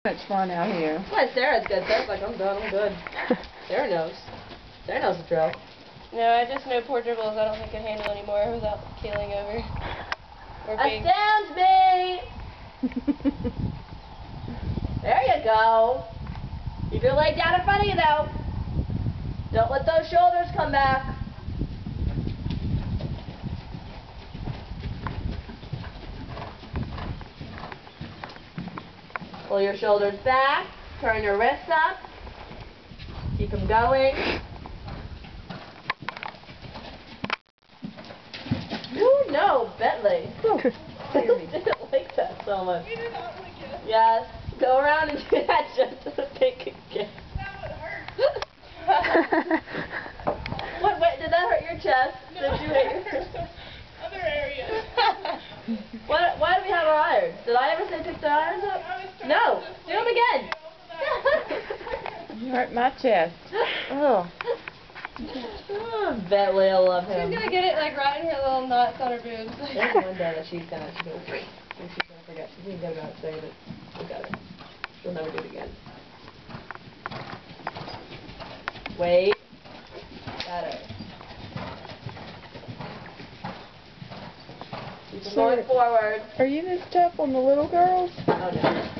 Much fun out here. Yeah, Sarah's good. Sarah's like, I'm done, I'm good. Sarah knows. Sarah knows the drill. No, I just know poor dribbles I don't think I can handle anymore without keeling over. Or being... Astound me! There you go. Keep your leg down in front of you though. Don't let those shoulders come back. Pull your shoulders back. Turn your wrists up. Keep them going. Ooh, no, Bentley. Bentley didn't like that so much. You did not like it. Yes. Go around and do that just to take a kick. That would hurt. What? Wait, did that hurt your chest? No, Did you hit your other areas. Why do we have our irons? Did I ever say pick the irons up? No. Do them again. You hurt my chest. Oh. Bentley, I love him. She's gonna get it like right in her little knots on her boobs. There's one day that she's gonna forget. She's gonna go out and say that she'll get it. She'll never do it again. Wait. Better. Keep going forward. Are you this tough on the little girls? Oh no.